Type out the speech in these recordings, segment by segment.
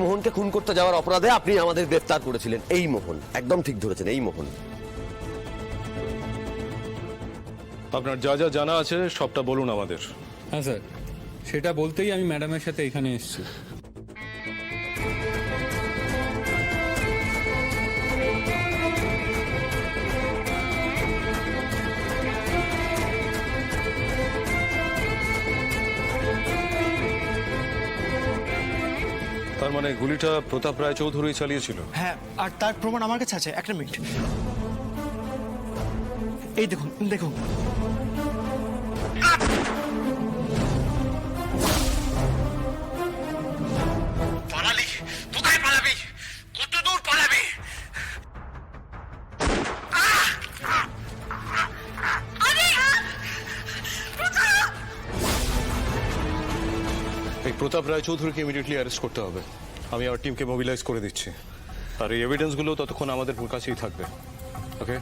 মোহনকে খুন করতে যাওয়ার অপরাধে আপনি আমাদের গ্রেফতার করেছিলেন। এই মোহন, একদম ঠিক ধরেছেন, এই মোহন। আপনার যা যা জানা আছে সবটা বলুন আমাদের। হ্যাঁ স্যার, সেটা বলতেই আমি ম্যাডামের সাথে এখানে এসেছি। তার মানে গুলিটা প্রতাপ রায়চৌধুরী চালিয়েছিল? হ্যাঁ, আর তার প্রমাণ আমার কাছে আছে। একটা মিনিট, এই দেখুন দেখুন। পালালি? কোথায় পালাবি? কত দূর পালাবি? এই প্রতাপ রায়চৌধুরীকে ইমিডিয়েটলি অ্যারেস্ট করতে হবে। আমি আমার টিমকে মোবিলাইজ করে দিচ্ছি, আর এই এভিডেন্সগুলো ততক্ষণ আমাদের কাছেই থাকবে। Okay,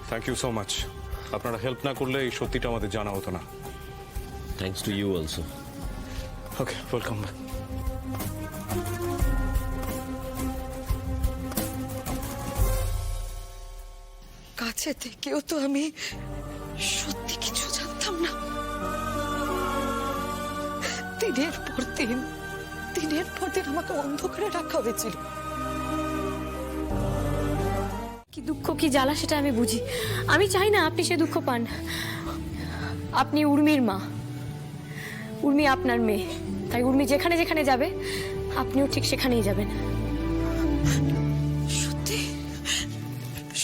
thank you so much. আপনারা হেল্প না করলে এই সত্যিটা আমাদের জানা হতো না। Thanks to you also. Okay, welcome back. কাছে থেকেও তো আমি সত্যি কিছু জানতাম না। দিনের পর দিন আমাকে অন্ধকারে রাখা হয়েছিল। কি দুঃখ কি জ্বালা সেটা আমি বুঝি। আমি চাই না আপনি সে দুঃখ পান। আপনি উর্মির মা, উর্মি আপনার মেয়ে, তাই উর্মি যেখানে যেখানে যাবে আপনিও ঠিক সেখানেই যাবেন। সত্যি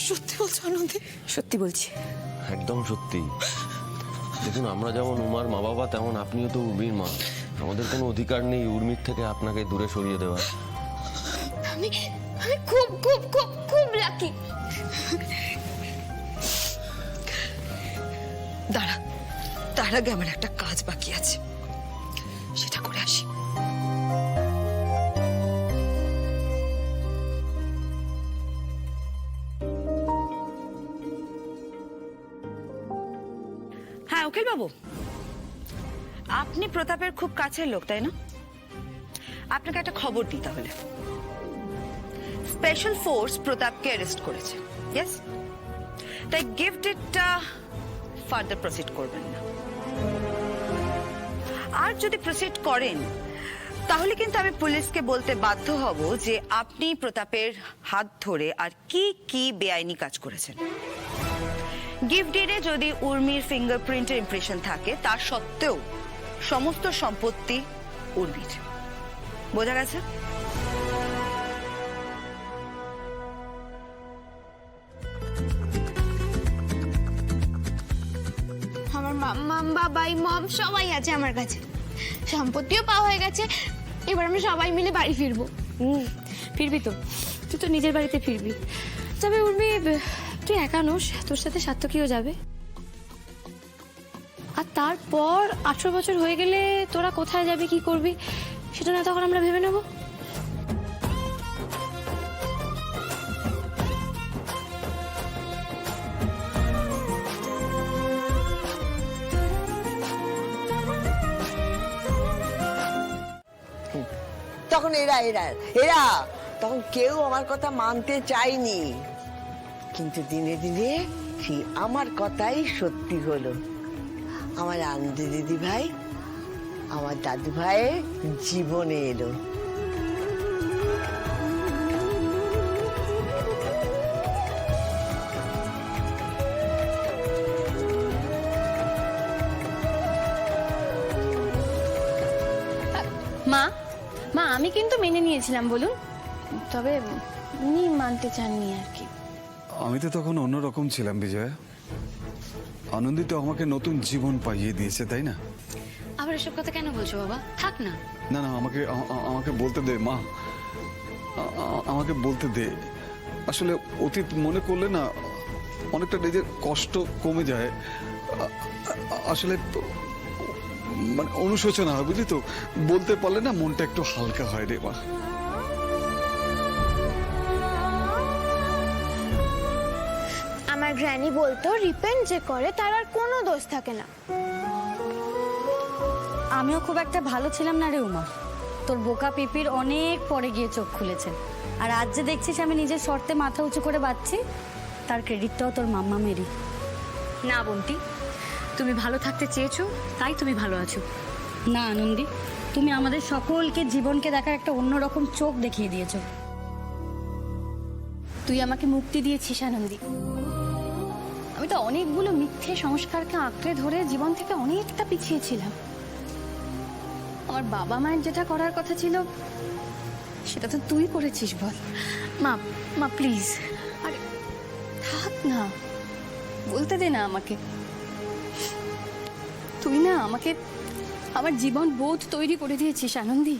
সত্যি বলছো আনন্দী? সত্যি বলছি, একদম সত্যি। দেখুন, আমরা যেমন উমার মা বাবা, তেমন আপনিও তো উর্মির মা। আমাদের কোনো অধিকার নেই উর্মির থেকে আপনাকে দূরে সরিয়ে দেওয়ার। আমি আমি খুব খুব খুব খুব লাকি। দাঁড়া, তার আগে আমার একটা কাজ বাকি আছে, সেটা করে আসি। হ্যাঁ উকিল বাবু, আপনি প্রতাপের খুব কাছের লোক, তাই না? আপনাকে একটা খবর দিই তাহলে। স্পেশাল ফোর্স প্রতাপকে অ্যারেস্ট করেছে। ইয়েস, তাই গিফট ডেটটা ফার্দার প্রসিড করবেন না। আর যদি প্রসিড করেন তাহলে কিন্তু আমি পুলিশকে বলতে বাধ্য হব যে আপনি প্রতাপের হাত ধরে আর কি কি বেআইনি কাজ করেছেন। গিফট ডিডে যদি উর্মির ফিঙ্গারপ্রিন্টের ইমপ্রেশন থাকে, তা সত্ত্বেও সমস্ত সম্পত্তি উর্মির। বোঝা গেছে? আমার মাম্মা, বাবাই, মম সবাই আছে আমার কাছে। সম্পত্তিও পাওয়া হয়ে গেছে। এবার আমরা সবাই মিলে বাড়ি ফিরবো। ফিরবি তো, তুই তো নিজের বাড়িতে ফিরবি। তবে উর্মি, তুই একা নোস, তোর সাথে সার্থকীও যাবে। আর তারপর 18 বছর হয়ে গেলে তোরা কোথায় যাবি, কি করবি, সেটা না তখন আমরা ভেবে নেব। তখন এরা এরা এরা তখন কেউ আমার কথা মানতে চায়নি, কিন্তু দিনে দিনে সেই আমার কথাই সত্যি হলো। আমার আনন্দ দিদি ভাই আমার দাদু ভাইয়ের জীবনে এলো। মা, মা আমি কিন্তু মেনে নিয়েছিলাম বলুন, তবে উনি মানতে চাননি আর কি। আমি তো তখন অন্যরকম ছিলাম বিজয়া। আনন্দিত আমাকে নতুন জীবন পাইয়ে দিয়েছে, তাই না? আবার এসব কথা কেন বলছো বাবা? থাক না। না না, আমাকে বলতে দে মা, আমাকে বলতে দে। আসলে অতীত মনে করলে না অনেকটা নিজের কষ্ট কমে যায়। আসলে মানে অনুশোচনা হয়, বুঝলি তো? বলতে পারলে না মনটা একটু হালকা হয় রে মা। আমার গ্র্যানি বলতো রিপেন্ট যে করে তার আর কোনো দোষ থাকে না। আমিও খুব একটা ভালো ছিলাম না রে উমা, তোর বোকা পিপির অনেক পরে গিয়ে চোখ খুলেছে। আর আজ যে দেখছিস আমি নিজের শর্তে মাথা উঁচু করে বাঁচছি, তার ক্রেডিটটাও তোর মাম্মা মেরি। না বন্টি, তুমি ভালো থাকতে চেয়েছো তাই তুমি ভালো আছো। না আনন্দি, তুমি আমাদের সকলকে জীবনকে দেখার একটা অন্যরকম চোখ দেখিয়ে দিয়েছো। তুই আমাকে মুক্তি দিয়েছিস আনন্দি। আমি তো অনেকগুলো মিথ্যে সংস্কারকে আঁকড়ে ধরে জীবন থেকে অনেকটা পিছিয়ে ছিলাম। আমার বাবা মায়ের যেটা করার কথা ছিল সেটা তো তুই করেছিস। বল মা, মা প্লিজ। আরে থাক না, বলতে দে না আমাকে। তুই না আমাকে আমার জীবন বোধ তৈরি করে দিয়েছিস আনন্দি।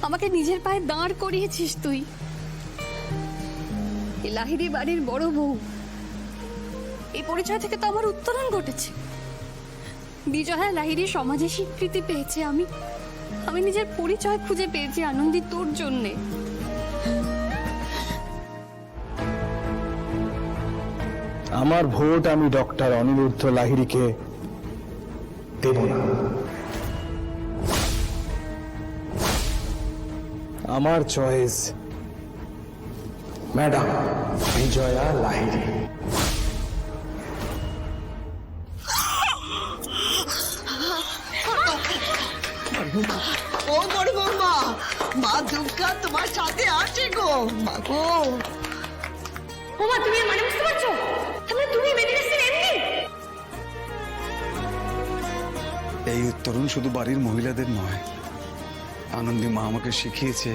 আমাকে নিজের পায়ে দাঁড় করিয়েছিস তুই। এই লাহিড়ী বাড়ির বড় বউ, এই পরিচয় থেকে তো আমার উত্তরণ ঘটেছে। বিজয়া লাহিড়ী সমাজে স্বীকৃতি পেয়েছে। আমি নিজের পরিচয় খুঁজে পেয়েছি আনন্দি তোর জন্যে। আমার ভোট আমি ডক্টর অনিরুদ্ধ লাহিড়ীকে দেব না। আমার চয়েস ম্যাডাম বিজয়া লাহিড়ী। ও বড় বৌমা, মা দুর্গা তোমার সাথে আছে গো। মা গো, ওমা তুমি মানে বুঝতে পারছো? তাহলে তুমি বেরিয়ে এসেছিলে এমনি? এই উত্তরণ শুধু বাড়ির মহিলাদের নয়, আনন্দী মা আমাকে শিখিয়েছে